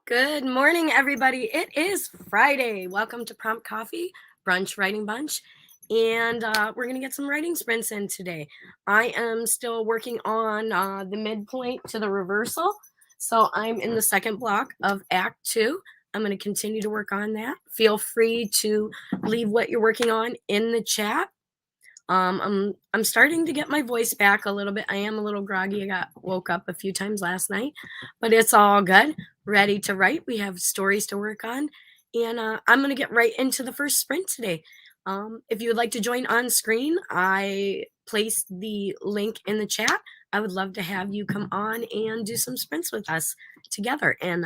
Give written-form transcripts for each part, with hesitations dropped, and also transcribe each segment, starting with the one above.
Good morning, everybody. It is Friday. Welcome to Prompt Coffee, Brunch Writing Bunch. And we're going to get some writing sprints in today. I am still working on the midpoint to the reversal. So I'm in the second block of Act 2. I'm going to continue to work on that. Feel free to leave what you're working on in the chat. I'm starting to get my voice back a little bit. I am a little groggy. I woke up a few times last night, but it's all good. Ready to write. We have stories to work on, and I'm gonna get right into the first sprint today. If you would like to join on screen, I placed the link in the chat. I would love to have you come on and do some sprints with us together. And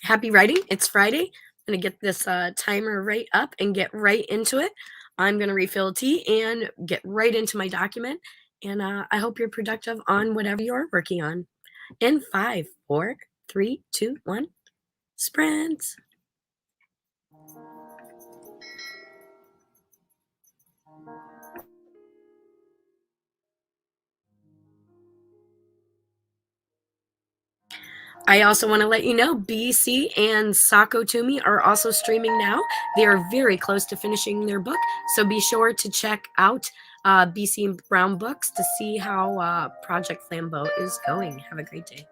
happy writing. It's Friday. I'm going to get this timer right up and get right into it. I'm going to refill tea and get right into my document. And I hope you're productive on whatever you're working on. In 5, 4, 3, 2, 1, sprint. I also want to let you know BC and Sako Toomey are also streaming now. They are very close to finishing their book, so be sure to check out BC and Brown Books to see how Project Flambeau is going. Have a great day.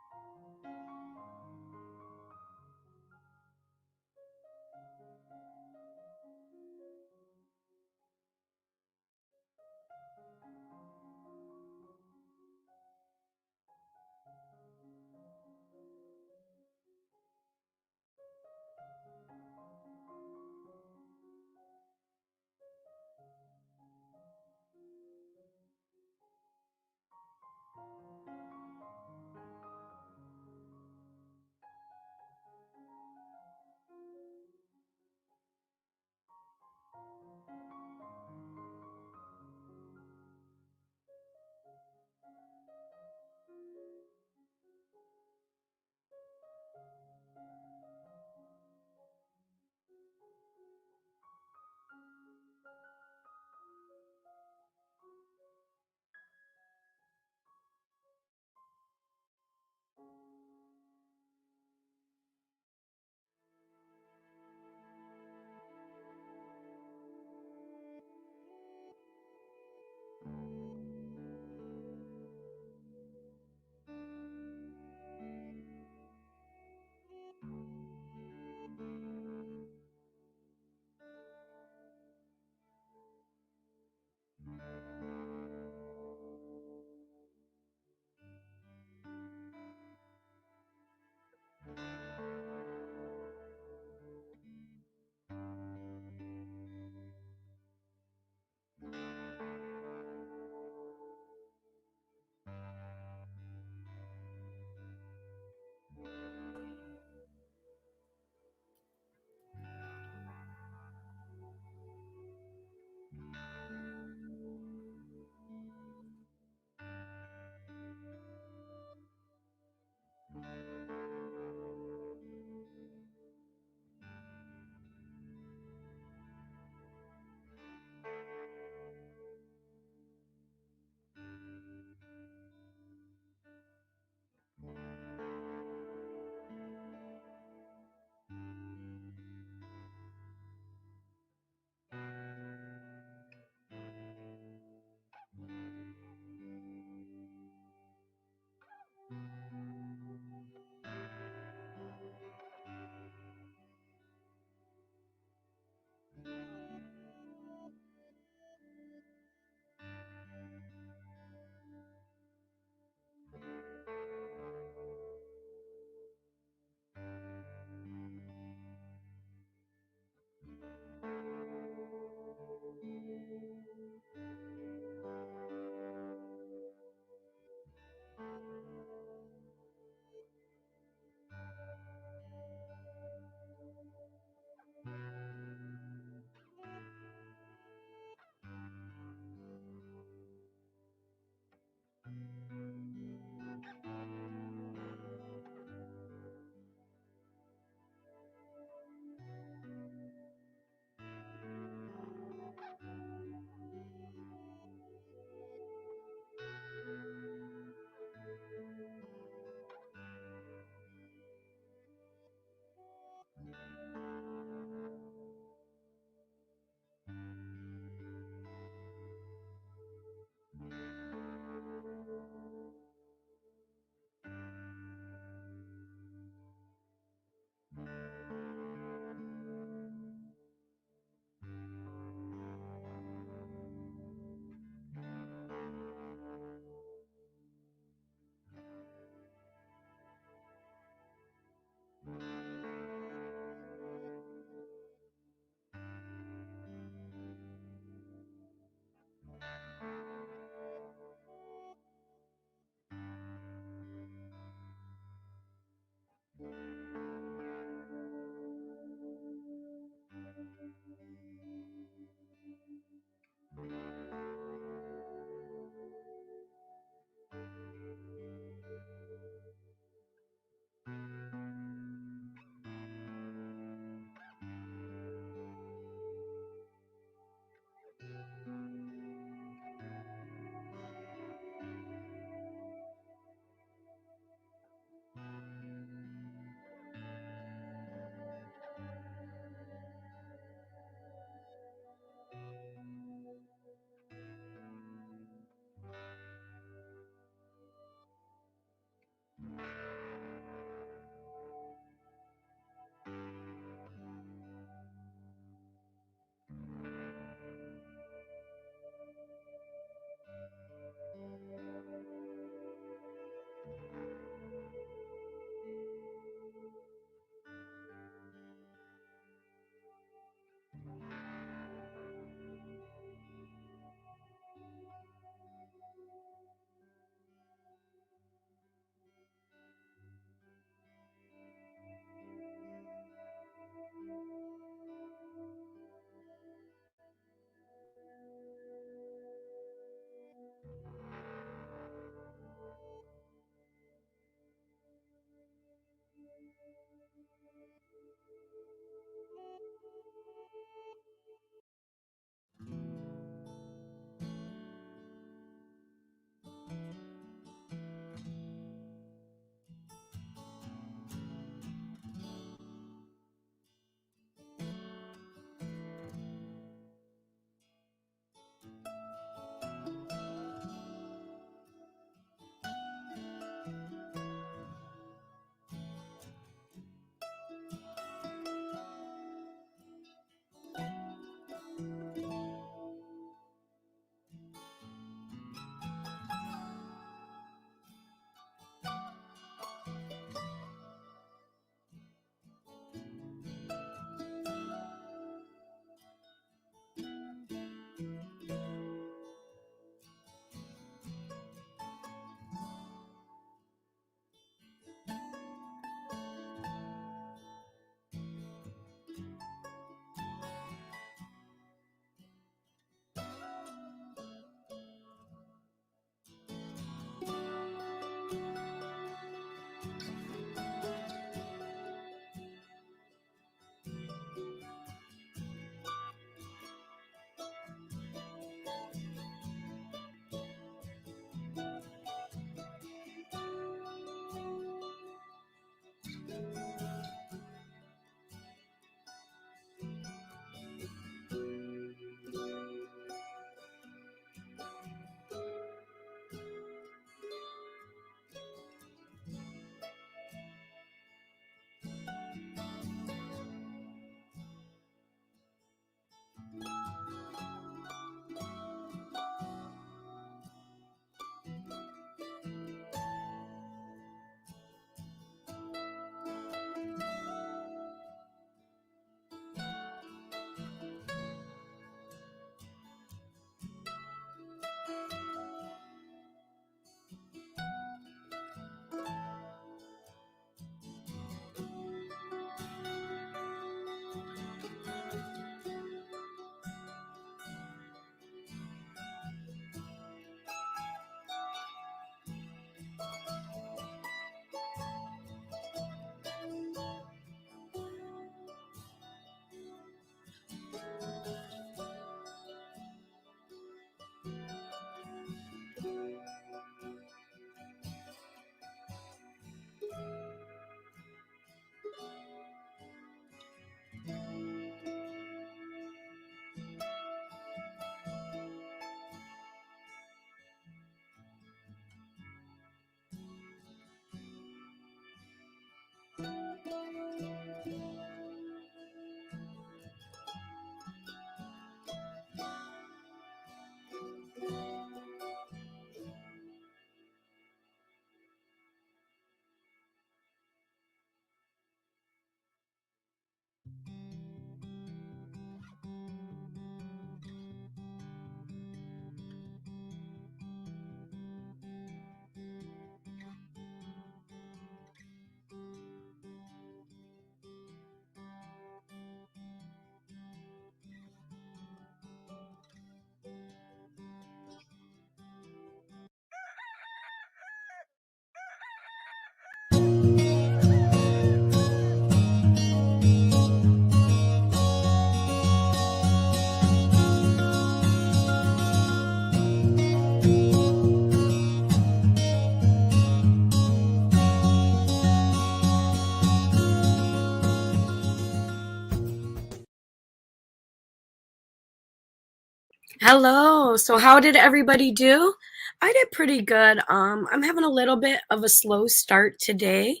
Hello. So how did everybody do? I did pretty good. I'm having a little bit of a slow start today.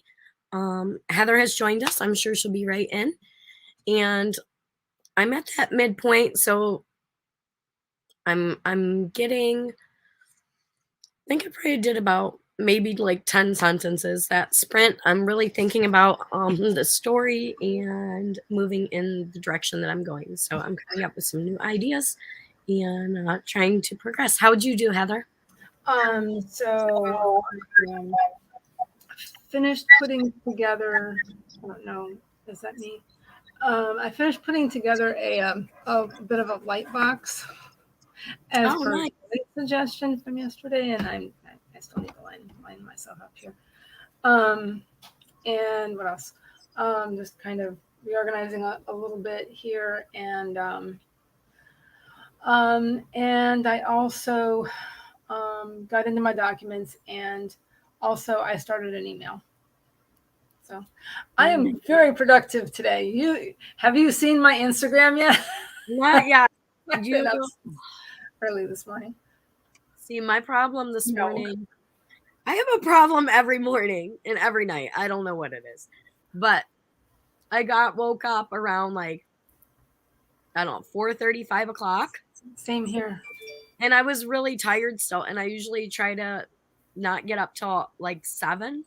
Heather has joined us. I'm sure she'll be right in. And I'm at that midpoint, so I'm getting I think I probably did about maybe like 10 sentences that sprint. I'm really thinking about the story and moving in the direction that I'm going. So I'm coming up with some new ideas and trying to progress. How'd you do, Heather? So I finished putting together. I don't know. Is that me? I finished putting together a bit of a light box as Oh, per nice. suggestion from yesterday, and I still need to line myself up here. Um, and what else? Just kind of reorganizing a little bit here, and I also got into my documents, and also I started an email. So I Oh, nice. am very productive today. You seen my Instagram yet? Not yet. I've You been up early this morning. see my problem this No. morning. I have a problem every morning and every night. I don't know what it is. But I got woke up around like, I don't know, 4:30, 5 o'clock. Same here. And I was really tired still. And I usually try to not get up till like 7.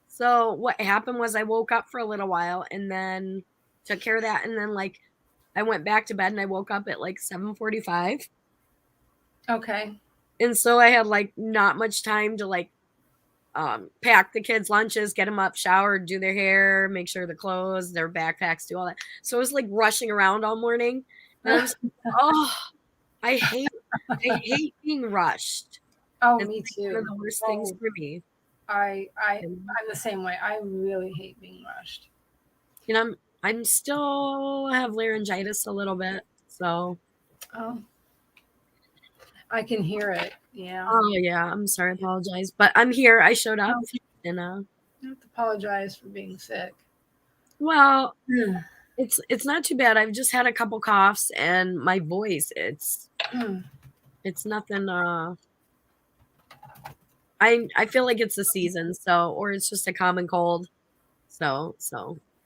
So what happened was I woke up for a little while and then took care of that. And then like I went back to bed and I woke up at like 7:45. Okay. And so I had like not much time to like pack the kids' lunches, get them up, shower, do their hair, make sure their clothes, their backpacks, do all that. So I was like rushing around all morning. And I'm just like, oh, I hate being rushed. Oh, It's me like one of too. the worst things Oh, for me. And I'm the same way. I really hate being rushed. you know, I'm still have laryngitis a little bit. So Oh, I can hear it. Yeah. oh yeah, I'm sorry, I apologize. But I'm here. I showed up No, and I have to apologize for being sick. well, Mm, it's not too bad. I've just had a couple coughs and my voice, mm. it's nothing I feel like it's the season, so or it's just a common cold. So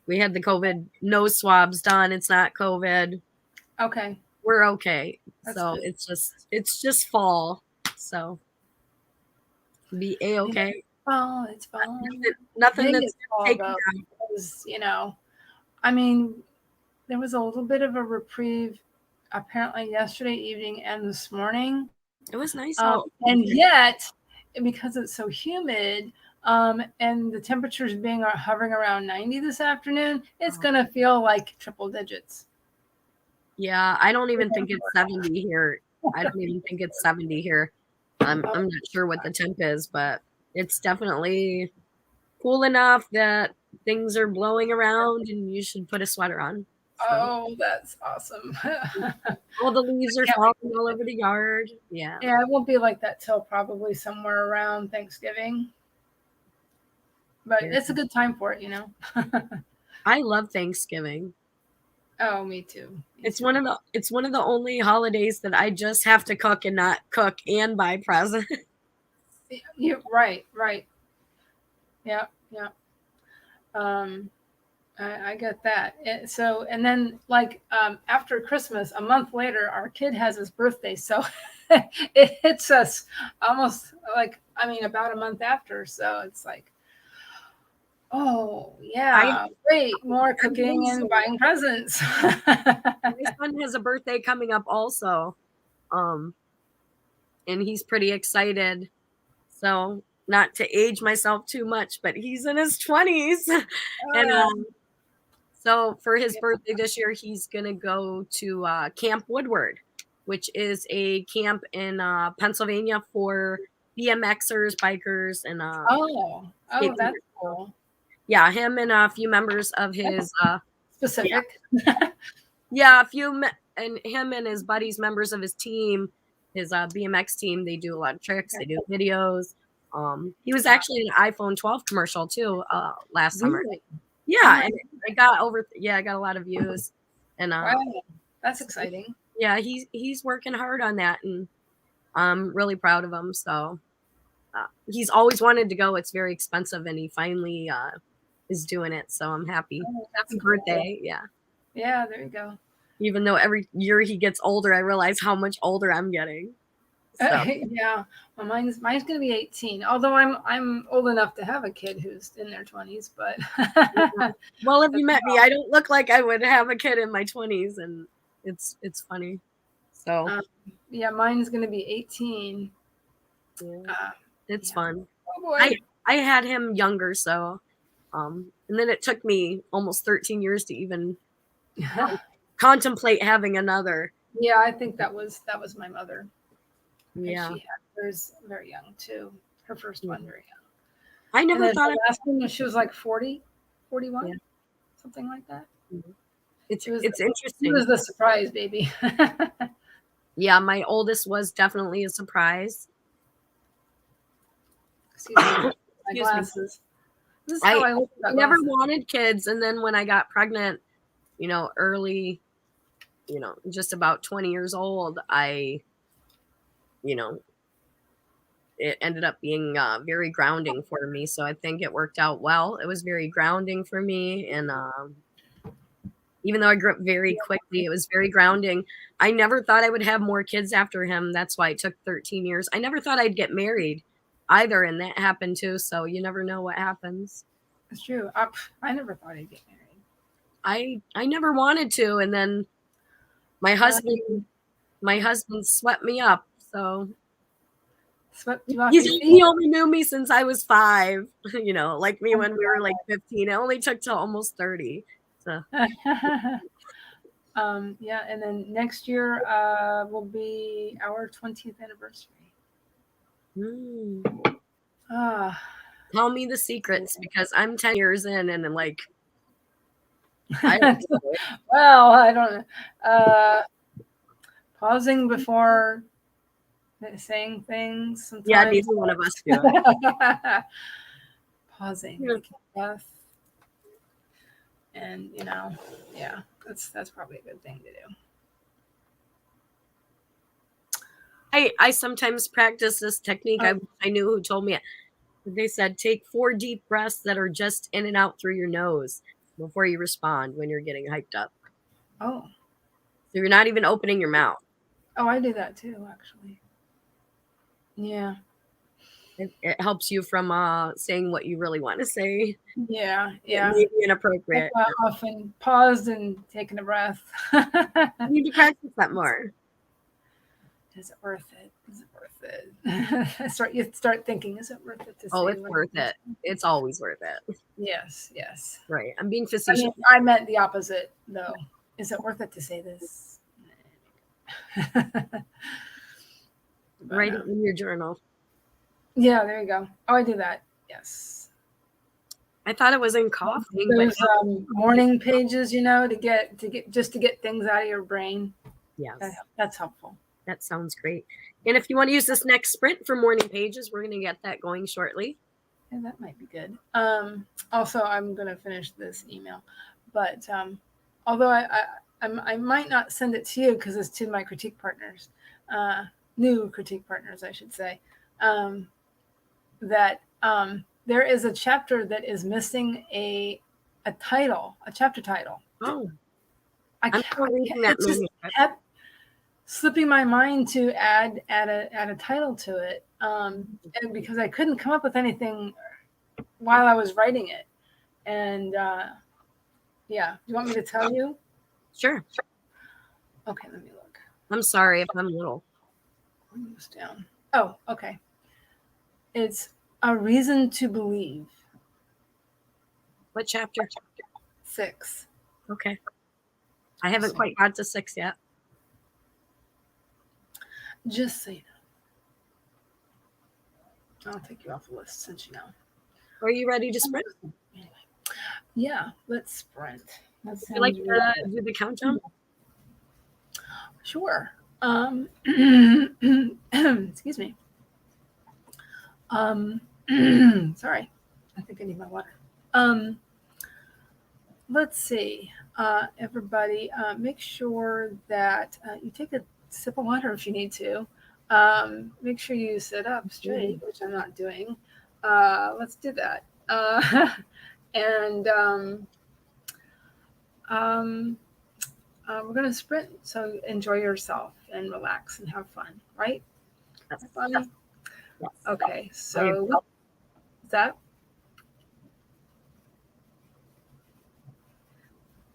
we had the COVID nose swabs done. It's not COVID. Okay, We're okay. that's So good. it's just fall. So be a okay. It's fall. Nothing Today that's is gonna fall take me though, down. because I mean, there was a little bit of a reprieve apparently yesterday evening and this morning. It was nice out. And yet, because it's so humid, and the temperatures being hovering around 90 this afternoon, it's Oh, going to feel like triple digits. yeah, I don't even think it's 70 here. I don't even think it's 70 here. I'm not sure what the temp is, but it's definitely cool enough that things are blowing around and you should put a sweater on. So Oh, that's awesome. I all the leaves are can't falling wait. all over the yard. Yeah. Yeah, it won't be like that till probably somewhere around Thanksgiving, but Yeah. it's a good time for it. I love Thanksgiving. Oh, me too. Me too. It's one of the only holidays that I just have to cook and not cook and buy presents. You're right, right. Yeah, yeah. Um, I get that. So, and then like after Christmas, a month later, our kid has his birthday. So it hits us almost like, I mean, about a month after. So it's like, oh, I yeah, great. More I'm cooking and also buying presents. my son has a birthday coming up also. Um and he's pretty excited. So not to age myself too much, but he's in his 20s. And so for his Yeah. birthday this year, he's gonna go to Camp Woodward, which is a camp in Pennsylvania for BMXers, bikers, and Oh, skateboarders. that's So, cool. yeah, him and a few members of That's his yeah specific. yeah and him and his buddies, members of his team, his BMX team. They do a lot of tricks. They do videos. He was Wow. actually in an iPhone 12 commercial too last summer. Really? Oh Yeah, my, and I got a lot of views. And wow. That's exciting. Yeah, he's working hard on that, and I'm really proud of him. So he's always wanted to go. It's very expensive, and he finally is doing it. So I'm happy. Oh, Happy cool. birthday! Yeah. Yeah, there you go. Even though every year he gets older, I realize how much older I'm getting. So Yeah, well, mine's gonna be 18. Although I'm old enough to have a kid who's in their 20s, but yeah. Well, if you met me, I don't look like I would have a kid in my 20s, and it's funny. So um, yeah, mine's gonna be 18. yeah, Uh, it's yeah. fun. Oh I boy. I had him younger, so and then it took me almost 13 years to even contemplate having another. Yeah, I think that was my mother. I think Yeah. she had hers very young too. Her first Yeah. one very young. I And never then thought the last one she was like 40, yeah. 41, something like that. It's She was it's she interesting. was the surprise baby. Yeah, my oldest was definitely a surprise. Excuse me, my Excuse me. glasses. This is how I I look I without never glasses. wanted kids, and then when I got pregnant, early, just about 20 years old, you know, it ended up being very grounding for me. So I think it worked out well. It was very grounding for me, and even though I grew up very quickly, it was very grounding. I never thought I would have more kids after him. That's why it took 13 years. I never thought I'd get married either, and that happened too. So you never know what happens. It's true. I never thought I'd get married. I never wanted to, and then my Uh, husband my husband swept me up. So Swept you off he's your feet. he only knew me since I was 5, like me when we were like 15. It only took till almost 30. So Yeah, and then next year will be our 20th anniversary. mm, Ah, tell me the secrets because I'm 10 years in and I'm like I don't know. well, I don't know. Pausing before saying things Yeah, sometimes. neither one of us do. Pausing, Yeah. taking a breath, and yeah, that's probably a good thing to do. I sometimes practice this technique. I knew who told me it. They said take 4 deep breaths that are just in and out through your nose before you respond when you're getting hyped up. Oh, So you're not even opening your mouth. oh, I do that too, actually. Yeah, It helps you from saying what you really want to say. yeah, It yeah. may be I've inappropriate. often paused and taken a breath. You need to practice that more. Is it worth it? Is it worth it? You start thinking, is it worth it to Oh, say it's what? worth it. It's always worth it. Yes, yes. Right. I'm being I facetious. mean, I meant the opposite, though. Is it worth it to say this? But Write it in your journal. yeah, there you go. Oh, I do that. Yes. I thought it was in coughing, but Those morning pages, to get things out of your brain. yes, That's helpful. that sounds great. And if you want to use this next sprint for morning pages, we're going to get that going shortly. Yeah, that might be good. Also, I'm going to finish this email, but although I might not send it to you because it's to my critique partners, new critique partners, I should say, that there is a chapter that is missing a title, a chapter title. Oh, I I'm can't, still reading that it just manuscript. kept slipping my mind to add a title to it, and because I couldn't come up with anything while I was writing it. And yeah, do you want me to tell you? Sure. Okay, let me look. I'm sorry if I'm little. Bring this down. Oh, okay. It's a reason to believe. What chapter? 6. Okay. I haven't quite got to 6 yet. Just so you know. I'll take you off the list since you know. Are you ready to sprint? Anyway. Yeah, let's sprint. That Would you like sounds to really do the countdown? Sure. Excuse me. Sorry. I think I need my water. Let's see. everybody, make sure that you take a sip of water if you need to. Make sure you sit up straight, Mhm. which I'm not doing. Let's do that. And um, we're going to sprint. So enjoy yourself and relax and have fun, right? Yes. Right, Bonnie? Yes. Okay, I agree. so is that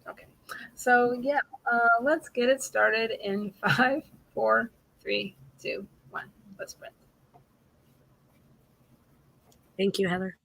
okay? So yeah, let's get it started in five, four, three, two, one. Let's sprint. Thank you, Heather.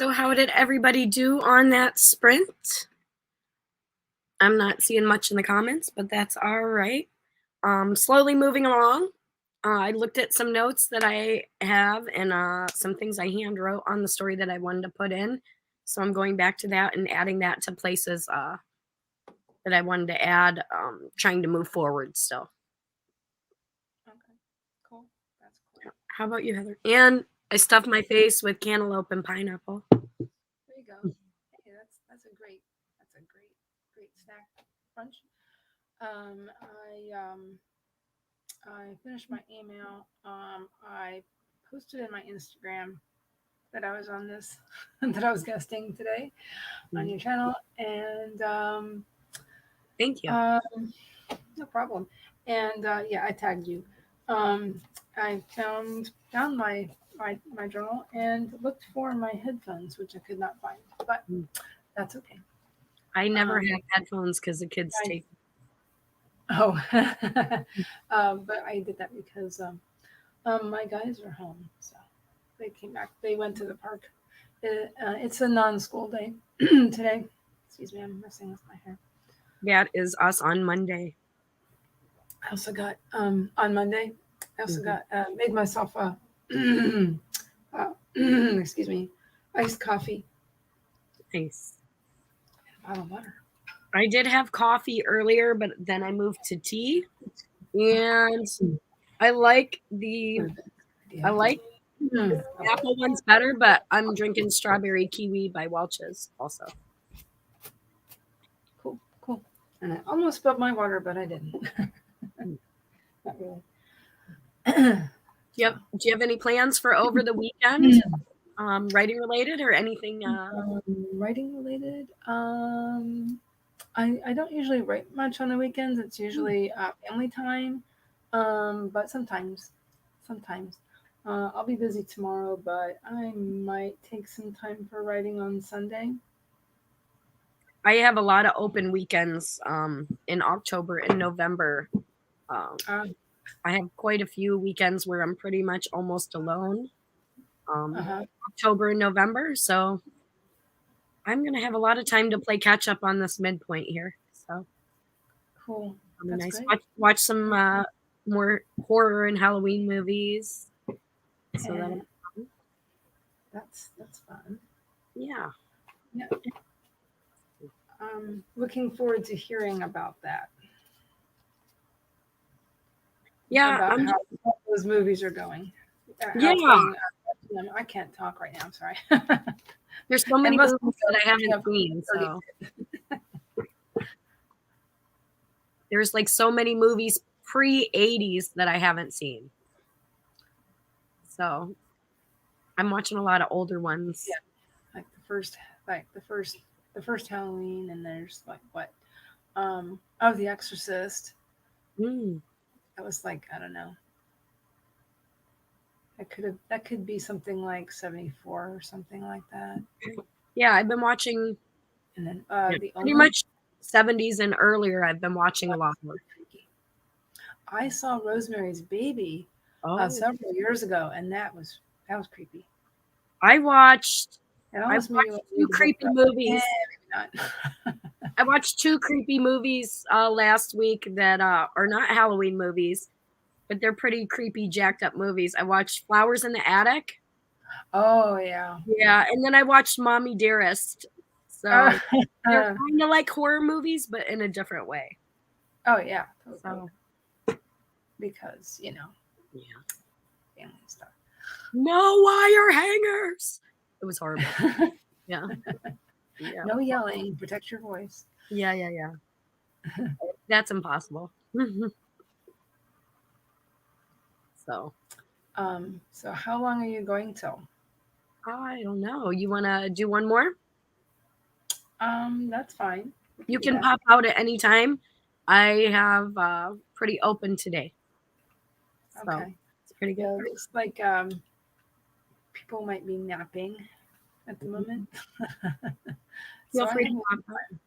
So how did everybody do on that sprint? I'm not seeing much in the comments, but that's all right. Slowly moving along. I looked at some notes that I have and some things I hand wrote on the story that I wanted to put in. So I'm going back to that and adding that to places that I wanted to add, trying to move forward still. Okay, cool. That's cool. How about you, Heather? And I stuffed my face with cantaloupe and pineapple. There you go. Hey, that's a great snack brunch. I finished my email. I posted in my Instagram that I was on this, that I was guesting today on your channel, and Thank you. no problem. And yeah, I tagged you. I found my journal and looked for my headphones, which I could not find, but that's okay. I never have headphones because the kids take. Oh, but I did that because my guys are home, so they came back. They went to the park. It's a non-school day today. Excuse me, I'm messing with my hair. That is us on Monday. I also got on Monday. I also got made myself a excuse me, iced coffee. Nice. And a bottle of water. I did have coffee earlier, but then I moved to tea, and I like the apple one's better, but I'm drinking strawberry kiwi by Welch's also. Cool. And I almost spilled my water, but I didn't. Not really. Do you have any plans for over the weekend? Writing related or anything? Writing related. I don't usually write much on the weekends. It's usually family time. But sometimes. I'll be busy tomorrow, but I might take some time for writing on Sunday. I have a lot of open weekends in October and November. I have quite a few weekends where I'm pretty much almost alone. October and November, so I'm gonna have a lot of time to play catch up on this midpoint here. So cool. It'll be nice. Watch some more horror and Halloween movies. So that's fun. Yeah. Looking forward to hearing about that. Yeah, about how those movies are going. I can't talk right now. I'm sorry. There's so many movies that I haven't seen. So there's like so many movies pre-80s that I haven't seen. So I'm watching a lot of older ones. Yeah, like the first Halloween, and there's like what? The Exorcist. That was like, I don't know. That could be something like 74 or something like that. Yeah, I've been watching, and then pretty much 70s and earlier. I've been watching a lot more. I saw Rosemary's Baby several years ago, and that was creepy. I watched 2 creepy movies. I watched 2 creepy movies last week that are not Halloween movies, but they're pretty creepy, jacked up movies. I watched Flowers in the Attic. Oh, yeah. Yeah, and then I watched Mommy Dearest. So they're kind of like horror movies, but in a different way. Oh, yeah. Totally. So, because, yeah. Family stuff. No wire hangers. It was horrible. Yeah. No yelling. Protect your voice. Yeah. That's impossible. So how long are you going till? I don't know. You want to do one more? That's fine. You can pop out at any time. I have pretty open today. So okay. It's pretty good. Yeah, it looks like people might be napping at the moment. Feel free to pop out.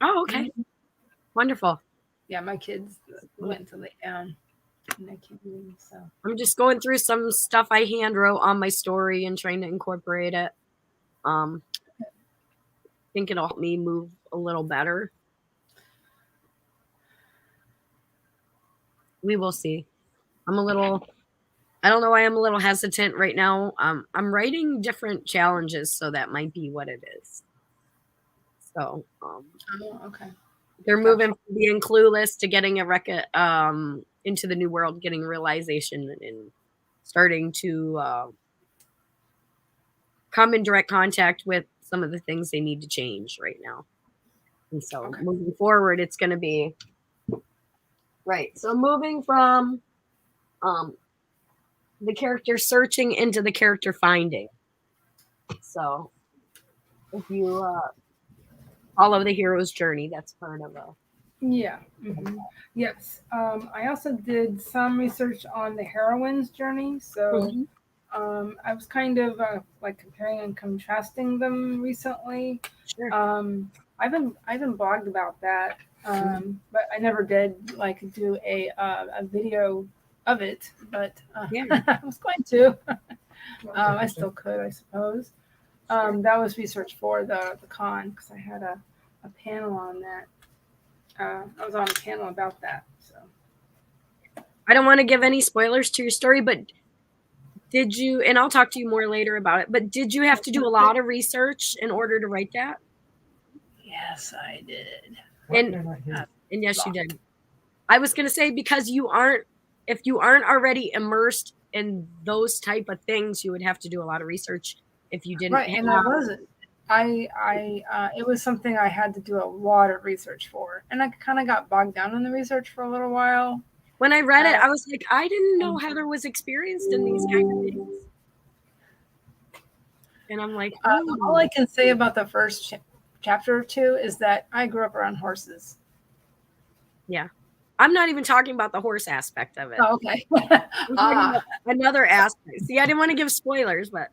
Oh, okay. Mm-hmm. Wonderful. Yeah, my kids went to lay down. And I can't leave, so I'm just going through some stuff I hand wrote on my story and trying to incorporate it. Think it'll help me move a little better. We will see. I don't know why I'm a little hesitant right now. I'm writing different challenges, so that might be what it is. So, Oh, okay. they're Gotcha. moving from being clueless to getting into the new world, getting realization and starting to come in direct contact with some of the things they need to change right now. And so Okay. moving forward, it's going to be right. So moving from um, the character searching into the character finding. So if you follow the hero's journey, that's part of a. Yeah. Yes. I also did some research on the heroine's journey. So Mhm. I was kind of like comparing and contrasting them recently. Sure. I've been blogged about that, but I never did like do a video of it. But Yeah. I was going to. I still could, I suppose. Sure. That was research for the con because I had a panel on that. I was on a panel about that. So I don't want to give any spoilers to your story, but did you, and I'll talk to you more later about it, but did you have to do a lot of research in order to write that? yes, I did. And and yes, you did. I was going to say because if you aren't already immersed in those type of things, you would have to do a lot of research if you didn't Right, and I have. wasn't. It was something I had to do a lot of research for, and I kind of got bogged down in the research for a little while. When I read it, Uh, I was like, I didn't know Heather was experienced in these kind of things. And I'm like, all I can say about the first chapter or two is that I grew up around horses. yeah. I'm not even talking about the horse aspect of it. Oh, okay. I'm talking about another aspect. See, I didn't want to give spoilers, but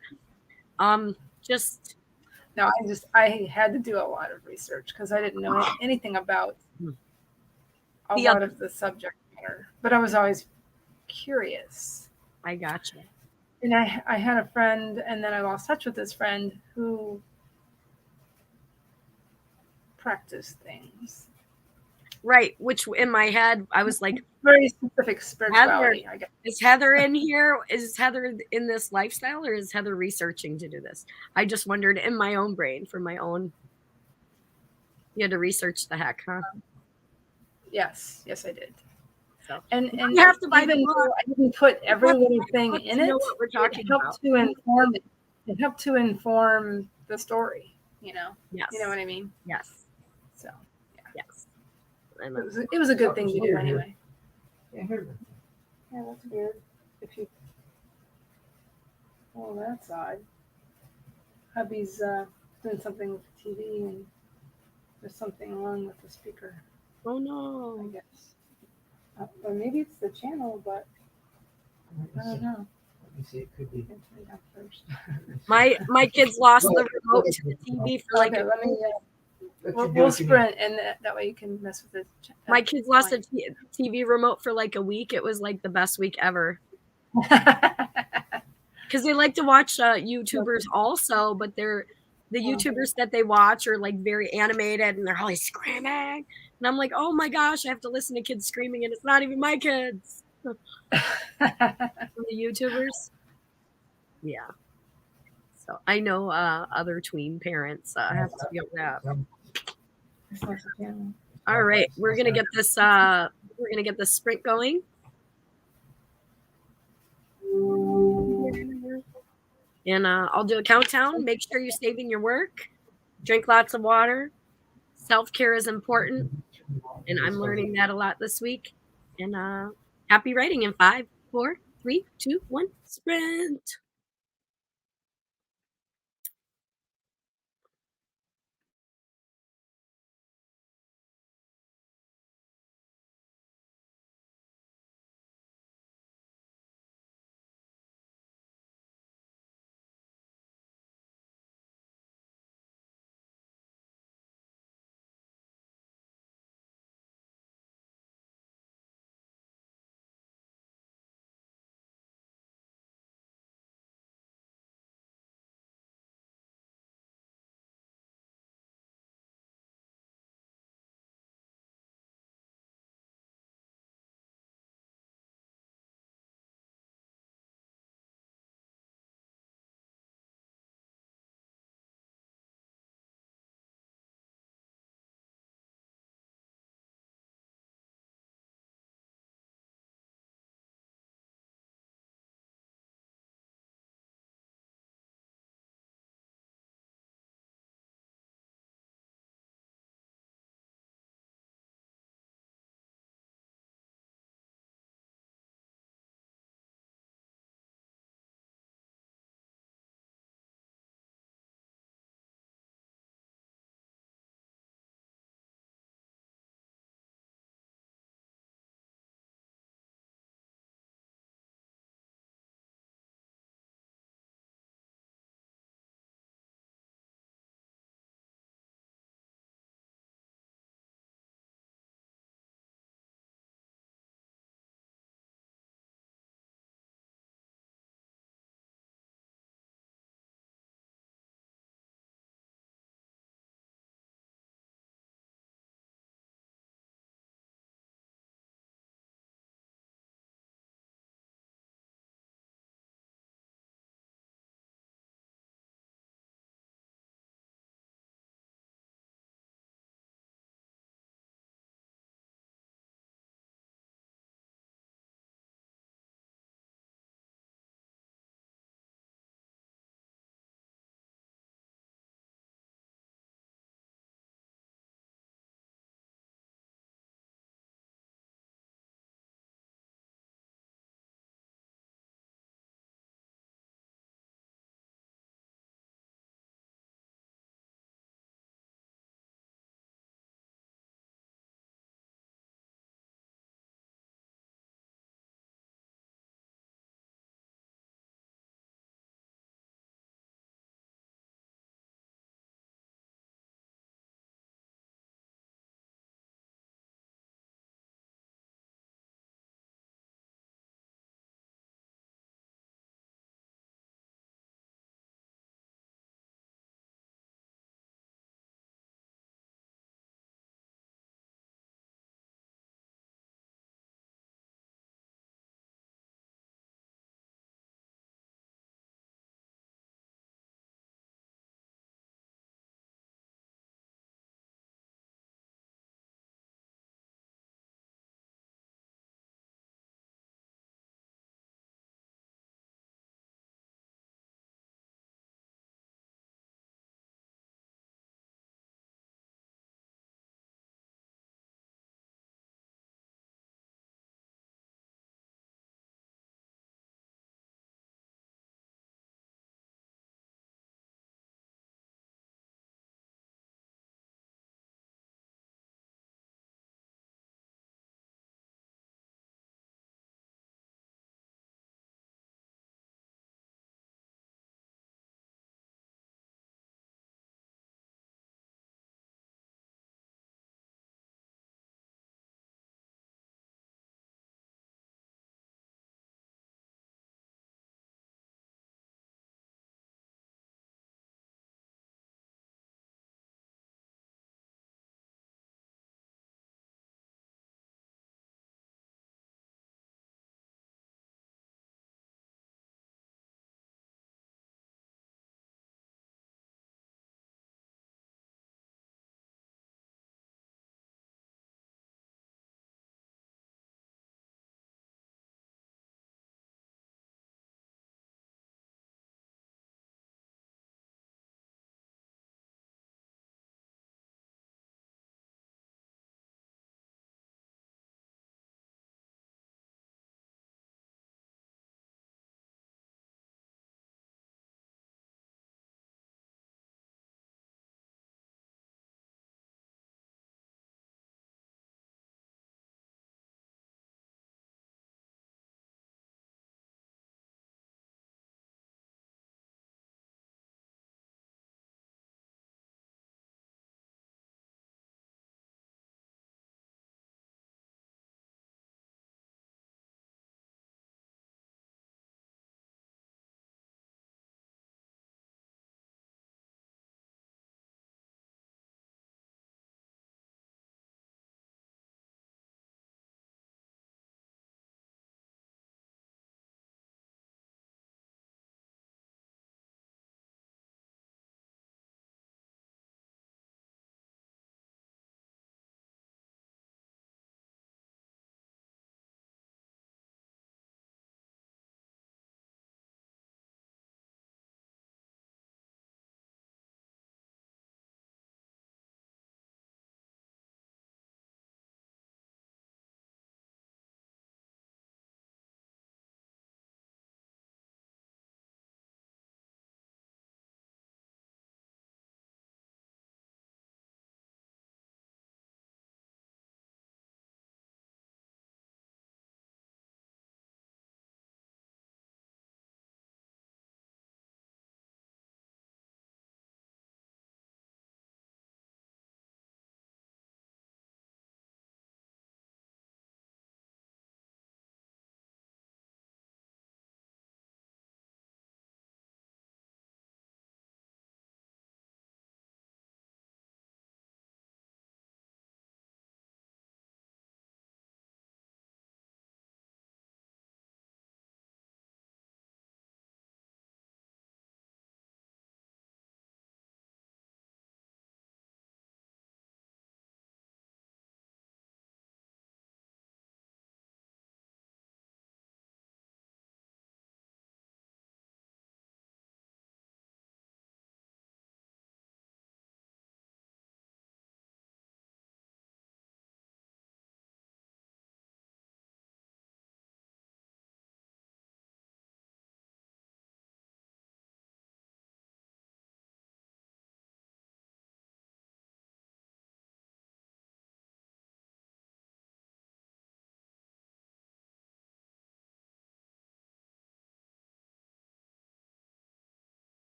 just no, I had to do a lot of research because I didn't know anything about a the lot other. of the subject matter, but I was always curious. I gotcha. And I had a friend, and then I lost touch with this friend who practiced things. Right. Which in my head, I was like, Very specific Heather, spirituality, I guess. is Heather in here? Is Heather in this lifestyle or is Heather researching to do this? I just wondered in my own brain for my own. You had to research the heck, huh? Yes, I did. So And you have to buy the even book. though I didn't put You every have to little buy the thing book in to know it, what we're it talking about. helped to inform it. It helped to inform the story. Yes. You know what I mean. Yes. So Yes. it was a good thing to do anyway. Yeah, that's weird. If you, oh, that's odd. Hubby's doing something with the TV, and there's something wrong with the speaker, Oh I no. guess. Or maybe it's the channel, but I don't know. Let me see. It could be. Turn it down first. My kids lost the remote to the TV for like Okay, let me. Let We'll, you do we'll what you need. sprint, and that way you can mess with it. my kids lost a TV remote for like a week. It was like the best week ever. Because they like to watch YouTubers also, but the YouTubers that they watch are like very animated and they're always screaming. And I'm like, oh my gosh, I have to listen to kids screaming and it's not even my kids. The YouTubers. Yeah. So I know other tween parents have to deal with that. All right, we're gonna get this sprint going. And I'll do a countdown. Make sure you're saving your work. Drink lots of water. Self-care is important. And I'm learning that a lot this week. And happy writing in 5, 4, 3, 2, 1, sprint.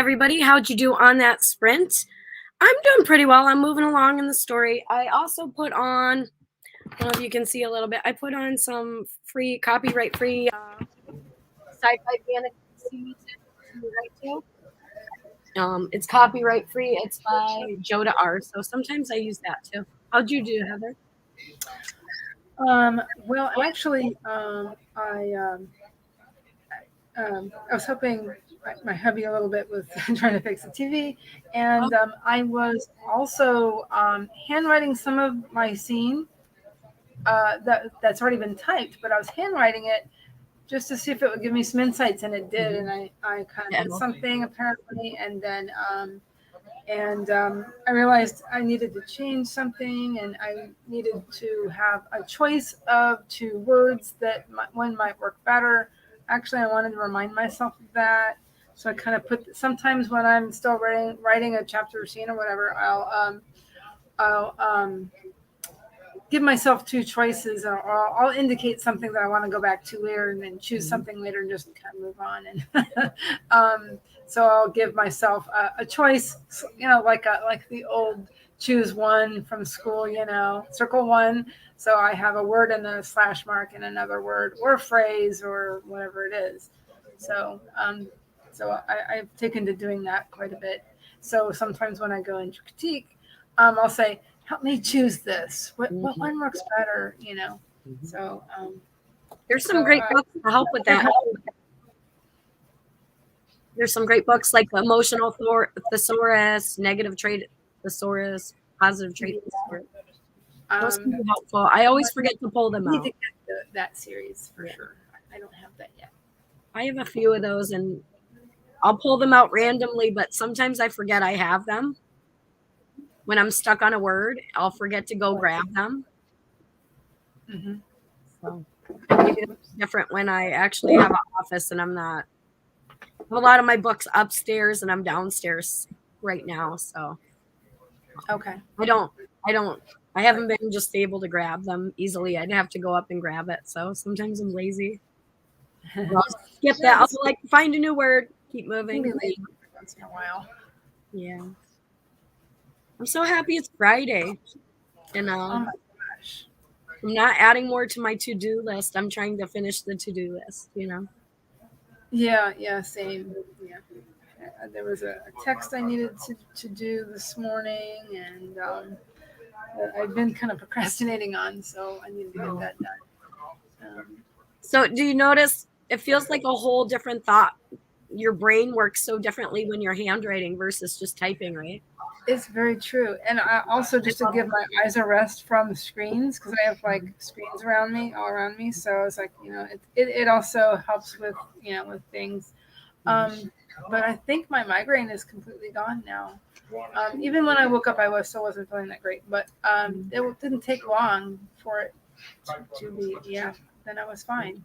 everybody. How'd you do on that sprint? I'm doing pretty well. I'm moving along in the story. I also put on, I don't know if you can see a little bit, I put on some free, copyright free sci-fi fantasy to write to. It's copyright free. It's by Joda R. So sometimes I use that too. How'd you do, Heather? Well, actually, I was helping my hubby a little bit with trying to fix the TV, and I was also handwriting some of my scene that's already been typed, but I was handwriting it just to see if it would give me some insights, and it did. And I kind of did something apparently, and then I realized I needed to change something, and I needed to have a choice of two words that one might work better. Actually, I wanted to remind myself of that. So I kind of put, sometimes when I'm still writing a chapter or scene or whatever, I'll give myself two choices, or I'll indicate something that I want to go back to later, and then choose something later and just kind of move on. And so I'll give myself a choice, like the old choose one from school, circle one. So I have a word and then a slash mark and another word or phrase or whatever it is. So I've taken to doing that quite a bit. So sometimes when I go into critique, I'll say, help me choose this. What one works better, So there's some great books to help with that. There's some great books like the Emotional Thesaurus, Negative Trait Thesaurus, Positive Trait Thesaurus. Those can be helpful. I always forget to pull them out. Need to get that series for sure. I don't have that yet. I have a few of those, and I'll pull them out randomly, but sometimes I forget I have them. When I'm stuck on a word, I'll forget to go grab them. Mm-hmm. So maybe it's different when I actually have an office and I'm not. I have a lot of my books upstairs and I'm downstairs right now. So okay. I haven't been just able to grab them easily. I'd have to go up and grab it. So sometimes I'm lazy. I'll skip that. I'll like find a new word, keep moving. Maybe once in a while. Yeah. I'm so happy it's Friday. And Oh my gosh. I'm not adding more to my to-do list. I'm trying to finish the to-do list, Yeah, same. Yeah. There was a text I needed to do this morning, and I've been kind of procrastinating on, so I needed to get that done. So do you notice it feels like a whole different thought? Your brain works so differently when you're handwriting versus just typing, right? It's very true. And I also, just to give my eyes a rest from screens, because I have like screens all around me. So it's like, it also helps with, with things. But I think my migraine is completely gone now. Even when I woke up, I still wasn't feeling that great, but it didn't take long for it to be, then I was fine.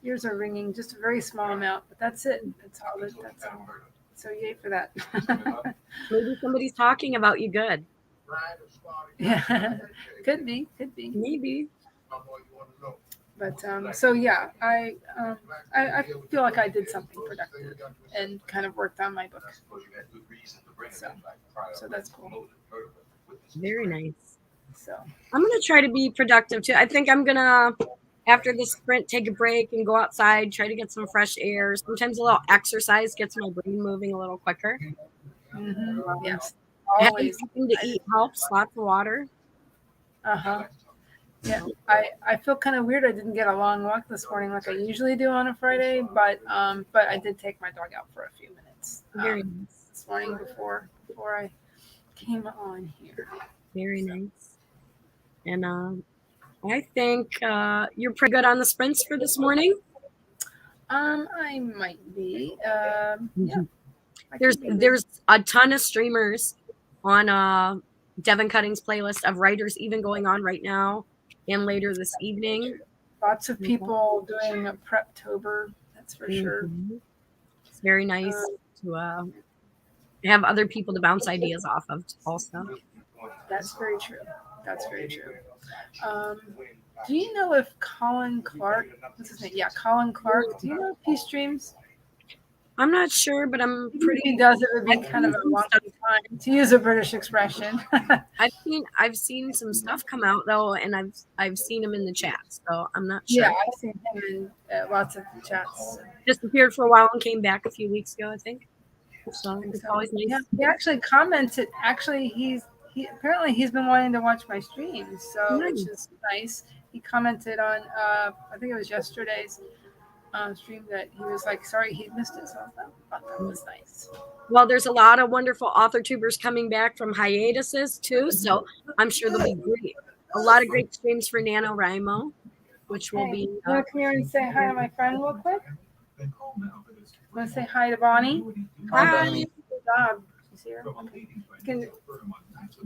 Ears are ringing, just a very small amount, but that's it. That's all. So yay for that. Maybe somebody's talking about you good. Yeah, could be. Maybe. But so yeah, I feel like I did something productive and kind of worked on my book. So that's cool. Very nice. So I'm gonna try to be productive too. I think I'm gonna, after the sprint, take a break and go outside, try to get some fresh air. Sometimes a little exercise gets my brain moving a little quicker. Yes, Having something to eat helps. Lots of water. Yeah, I feel kind of weird. I didn't get a long walk this morning like I usually do on a Friday, but I did take my dog out for a few minutes this morning before I came on here. Very nice. And I think you're pretty good on the sprints for this morning. I might be. Yeah. There's a ton of streamers on Devin Cutting's playlist of writers even going on right now and later this evening. Lots of people doing a Preptober, that's for sure. It's very nice to have other people to bounce ideas off of also. That's very true. Do you know if Colin Clark, what's his name? Yeah, Colin Clark. Do you know if he streams? I'm not sure, but I'm If pretty. he does, it would be I've kind of seen a some long stuff. time, to use a British expression. I've seen some stuff come out though, and I've seen him in the chat, so I'm not Yeah, sure. I've seen him in lots of chats. Disappeared for a while and came back a few weeks ago, I think. So it's So, always nice. yeah, he actually commented. Actually, he apparently he's been wanting to watch my streams, so which Nice. is nice. He commented on I think it was yesterday's stream that he was like sorry he missed it. So I thought that was nice. Well, there's a lot of wonderful author tubers coming back from hiatuses too, so I'm sure they'll be great. A lot of great streams for NaNoWriMo, which will Hey, be. you want to come here and say hi to my friend real quick? Want to say hi to Bonnie? Hi, Hi. Bonnie. Good job. She's here. Okay. Can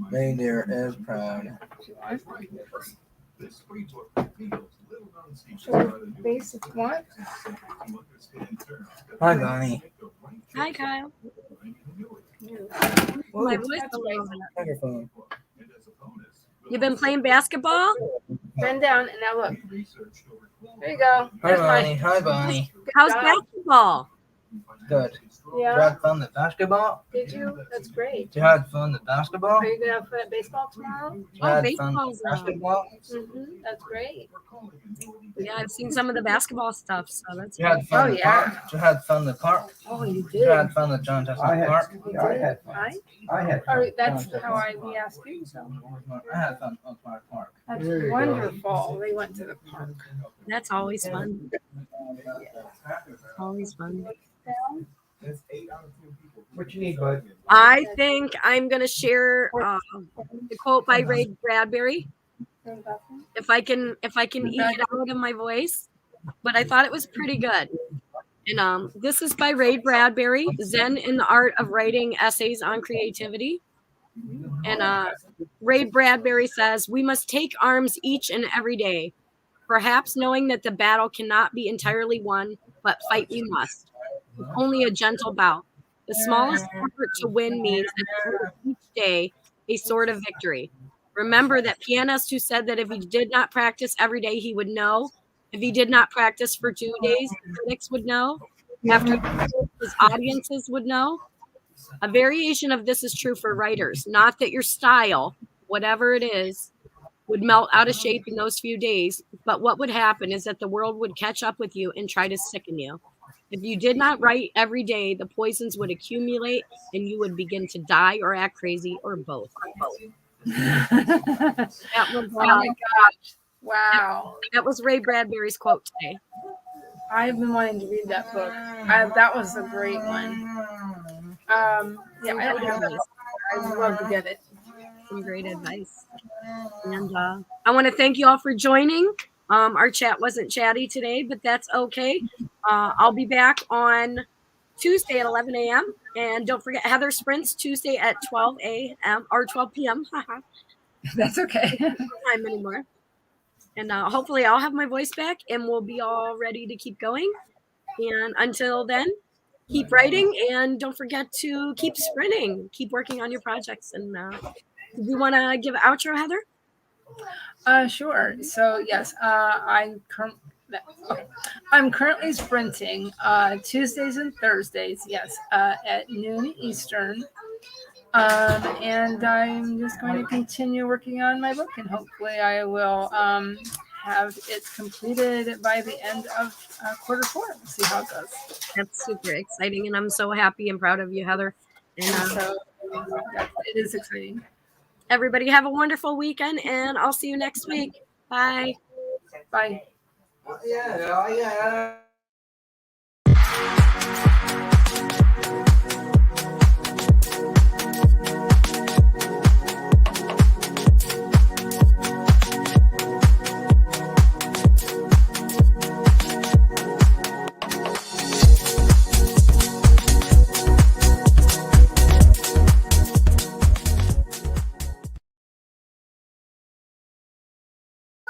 Reindeer is proud. she want? Show her face if you want. Hi, Bonnie. Hi, Kyle. Whoa, My voice That's a right. little bit. microphone. You've been playing basketball? Bend down and now look. There you go. Hi, There's Bonnie. mine. Hi, Bonnie. Good How's job. basketball? Good. You Yeah. had fun at basketball? Did you? That's great. You had fun at basketball? Are you gonna have fun at baseball tomorrow? You Oh, had fun baseball's at basketball? That's great. Yeah, I've seen some of the basketball stuff, so that's You had fun Oh, at the yeah. park? You had fun at the park? Oh, you You did. had fun at John Chestnut I had, Park? yeah, I had fun. Right? I had fun. Oh, that's how we asked you. So I had fun at Oak Park. that's There you go. wonderful. They went to the park. that's always fun. Always fun. What you need, bud? I think I'm gonna share the quote by Ray Bradbury. If I can eke it out of my voice, but I thought it was pretty good. And this is by Ray Bradbury, Zen in the Art of Writing Essays on Creativity. And Ray Bradbury says, "We must take arms each and every day, perhaps knowing that the battle cannot be entirely won, but fight we must. With only a gentle bout. The smallest effort to win means that each day a sort of victory. Remember that pianist who said that if he did not practice every day, he would know. If he did not practice for 2 days, the critics would know. After his audiences would know. A variation of this is true for writers. Not that your style, whatever it is, would melt out of shape in those few days, but what would happen is that the world would catch up with you and try to sicken you. If you did not write every day, the poisons would accumulate and you would begin to die or act crazy or both." That was, Oh my gosh. Wow. that was Ray Bradbury's quote today. I've been wanting to read that book. That was a great one. Yeah, I don't have that. I'd love to get it. Some great advice. And I want to thank you all for joining. Our chat wasn't chatty today, but that's okay. I'll be back on Tuesday at 11 a.m. And don't forget Heather Sprints Tuesday at 12 a.m. or 12 p.m. That's okay. Time anymore. And hopefully I'll have my voice back and we'll be all ready to keep going. And until then, keep writing and don't forget to keep sprinting. Keep working on your projects. And do you want to give an outro, Heather? Sure. So yes, I'm currently sprinting Tuesdays and Thursdays. Yes, at noon Eastern. And I'm just going to continue working on my book, and hopefully I will have it completed by the end of Q4. We'll see how it goes. That's super exciting, and I'm so happy and proud of you, Heather. And So it is exciting. everybody have a wonderful weekend, and I'll see you next week. Bye. Bye. Yeah.